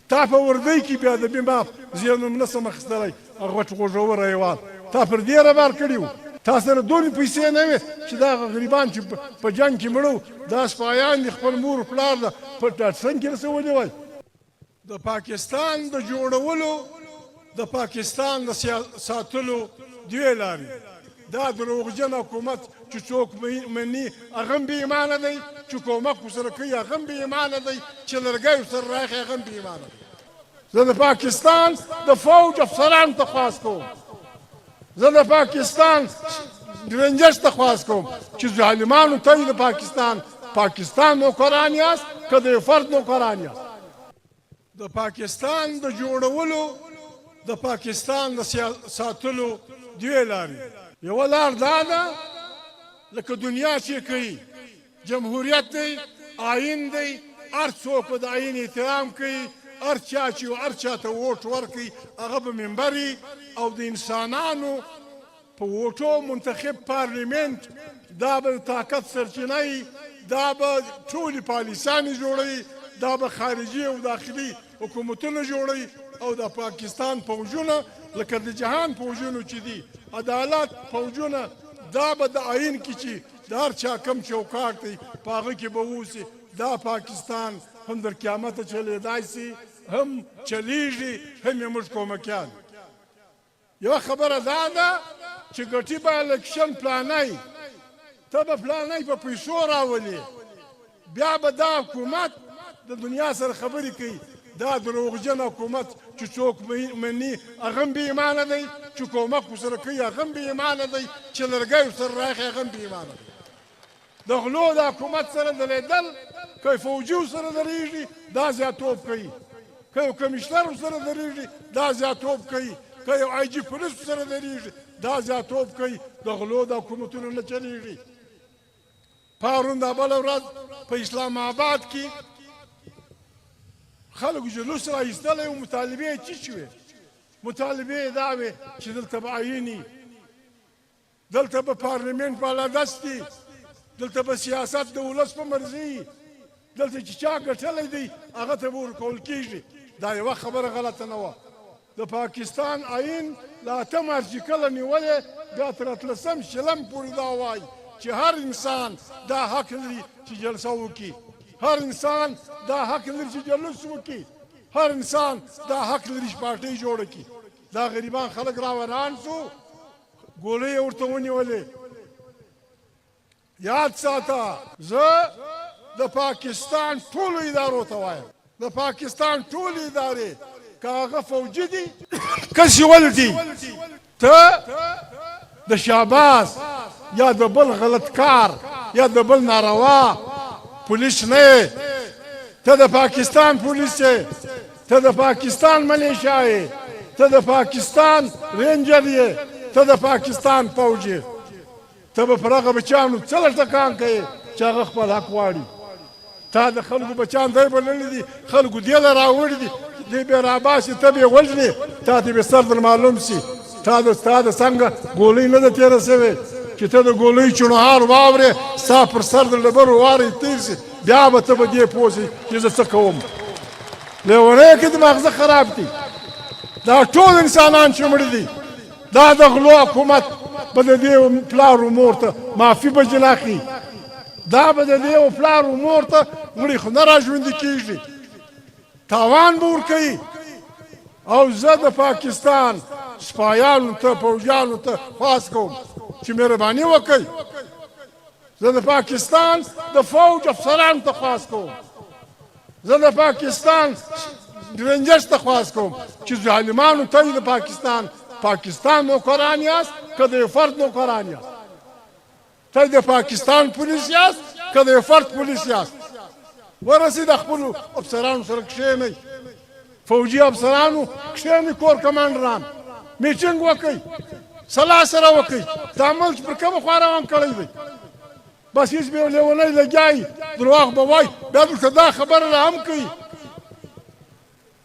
تا په وردۍ کې بیا د بیمار زه نوم نه شم اخیستلی هغه غټ غوږور حیوان تا پر دې رابار کړي وو تا سره دونې پیسې نه وې چې دا غریبان چې په جنګ کې مړه دا سپایان دي خپل مور پلار ده په ډاټسن کې رسولي وای د پاکستان د جوړولو د پاکستان د ساتلو دوې لارې دا دروغجن حکومت چې څوک مني هغه هم بې ایمانه دی چې کومک ورسره کوي هغه هم بې ایمانه دی چې لرګی ورسره راخي هغه هم بې ایمانه دی زه د پاکستان د فوج افسرانو ته خواست کوم زه د پاکستان رینجرز ته خواست کوم چې ظالمانو ته د پاکستان نوکران یاست که د یو فرد نوکران یاست د پاکستان د جوړولو د پاکستان د ساتلو دوې لارې یوه لار دا ده لکه دنیا چې کوي جمهوریت دی آیین دی هر څوک به د آیین احترام کوي هر چا چې هر چا ته ووټ ورکوي هغه به ممبر او د انسانانو په ووټو منتخب پارلیمنت دا به طاقت سرچینه وي دا به ټولې پالیسیانې جوړوي دا به خارجي او داخلي حکومتونه جوړوي او د پاکستان فوجونه لکه د جهان فوجونو چې دي عدالت فوجونه دا به د آیین کې چې د هر چا کم چوکاټ دی په هغه کې به اوسي دا پاکستان هم در قیامته چلیدای سي هم چلیږي هم یې موږ کومکیان یوه خبره دا ده چې ګټي به الکشن پلانای ته به پلانای په پیسو راولي بیا به دا حکومت د دنیا سره خبرې کوي دا دروغجن حکومت چې څوک مني هغه هم بې ایمانه دی چې کومک ورسره کوي هغه هم بې ایمانه دی چې لرګی ورسره راخي هغه هم بې ایمانه دی د غلو د حکومت سره دریدل که فوجي ورسره درېږي دا زیاتوب کوي که یو کمیشنر ورسره درېږي دا زیاتوب کوي که یو آی جي پولیس ورسره درېږي دا زیاتوب کوي د غلو د حکومتونو نه چلېږي پرون دا بله ورځ په اسلام آباد کې خلکو جلوس راایستلی و مطالبې یې څه شوې مطالبې یې دا وې چې دلته به آیین دلته به پارلمنت بالادست دلته به سیاست د ولس په مرضي دلته چې چا ګټلی دی هغه ته به ورکول کېږي دا یوه خبره غلطه نه وه د پاکستان آیین له اتم ارتیکله نیولې بیا تر اتلسم شلم پورې دا وایي چې هر انسان دا حق لري چې جلسه وکړي هر انسان دا حق لري چې جلوس وکړي هر انسان دا حق لري چې پارټۍ جوړه کړي دا غریبان خلک راوران سو ګولۍ یې ورته ونیولې یاد ساته زه د پاکستان ټولو ادارو ته وایم د پاکستان ټولې ادارې که هغه فوجي دي که سیول دي ته د شاباس یا د بل غلط کار یا د بل ناروا پولیس نه ته د پاکستان پولیس یې ته د پاکستان ملیشیا یې ته د پاکستان رینجر یې ته د پاکستان فوج یې ته به پر هغه بچیانو څه لټه کان کوې چې هغه خپل حق غواړي تا د خلکو بچیان دی بللي دي خلکو دې له راوړي دي دی به راباسي ته به یې وژنې تا ته به سر در معلوم سي تا د څنګه ګولۍ نه ده تېره سوې چې ته د ګولۍ چڼهار واورې ستا پر سر د ډبرو وارې تېر سي بیا به ته به دې پوه سې چې زه څه کوم لیونۍ کې د ماغزه خراب دي دا ټول انسانان چې مړه دي دا د غلو حکومت به د دې پلار و مور ته معافي به ځینې اخلي دا به د دې پلار و مور ته مړي خو نه را ژوندي کېږي تاوان به ورکوي او زه د پاکستان سپایانو ته فوجیانو ته خواست کوم چې مهرباني وکړئ زه د پاکستان د فوج افسرانو ته خواست کوم زه د پاکستان رینجرز ته خواست کوم چې ظالمانو ته د پاکستان نوکران یاست که د یو فرد نوکران یاست ته د پاکستان پولیس یاست که د یو فرد پولیس یاست ورسې د خپلو افسرانو سره کښېنئ فوجي افسرانو کښېنئ کور کمانډران میټینګ وکئ سلا سره وکئ دا ملک پر کومه خوا روان کړی دی بس هېڅ به یو لیونی لګیایي دروغ به وایي بیا دلته دا خبره را هم کوي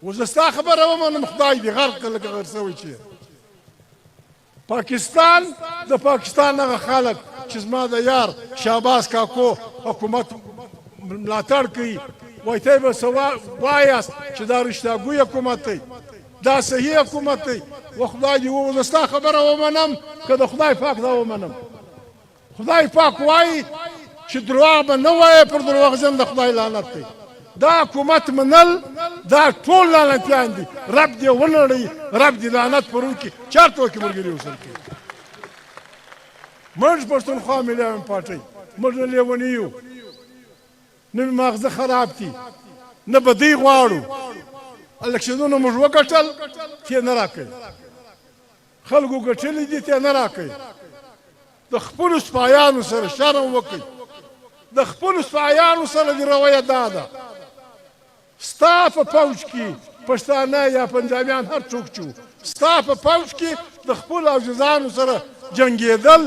اوس زه ستا خبره ومنم خدای دې غرق لکه غر سوی چې پاکستان د پاکستان هغه خلک چې زما د یار شهباز کاکو حکومت ملاتړ کوي وایي ته به څه وایاست چې دا رښتیاګوی حکومت دی دا صحیح حکومت دی و خدای دې ووځه ستا خبره ومنم که د خدای پاک دا ومنم خدای پاک وایي چې دروغ به نه وایې پر دروغجن د خدای لعنت دی دا حکومت منل دا ټول لعنتیان دي رب دې ونړوي رب دې لعنت پر وکړي چېرته وکړي ملګري ورسره کوي موږ پښتونخوا ملي پارټۍ موږ نه لیوني یو نه مې ماغزه خراب دي نه بدۍ غواړو الکشنونه موږ وګټل چې نه راکوي خلکو ګټلي دي ته نه راکوي د خپلو سپایانو سره شرم وکړئ د خپلو سپایانو سره د رویه دا ده ستا په پوځ کې پښتانه یا پنجابیان هر څوک چې وو ستا په پوځ کې د خپلو عاجزانو سره جنګېدل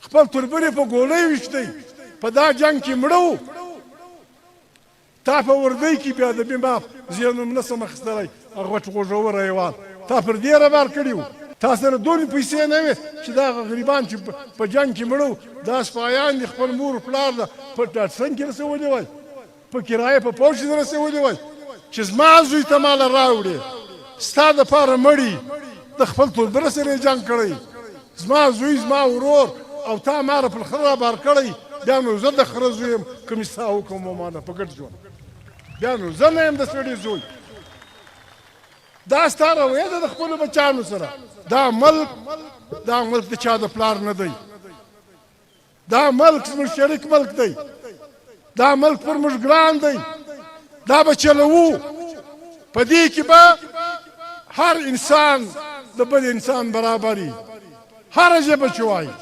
خپل تربرې په ګولۍ ویشتئ په دا جنګ کې مړه تا په وردۍ کې بیا د بیمار زیانوم نه سم اخیستلی هغه غټ غوږور حیوان تا پر دې رابار کړي وو تا سره دونې پیسې نه وې چې دا غریبان چې په جنګ کې مړه دا سپایان دي خپل مور پلار ده په ډاټسن کې رسولي وای په کرایه په پوځ کې رسولي وای چې زما زوی ته مال راوړې ستا دپاره مړي د خپل تربره سره یې جنګ کړی زما زوی زما ورور او تا ما را پر خره رابار کړی بیا نو زه د خره زوی یم که مې ستا حکم ومانه په ګډ ژوند بیا نو زه نه یم د سړي زوی دا ستا رویه ده د خپلو بچیانو سره دا ملک د چا د پلار نه دی دا ملک زموږ شریک ملک دی دا ملک پر موږ ګران دی دا به چلوو په دې کې به هر انسان د بل انسان برابري هره ژبه چې وایي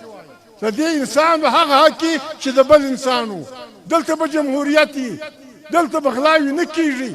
د دې انسان به هغه حق چې د بل انسان و دلته به جمهوریت دلته به غلاوې نه کېږي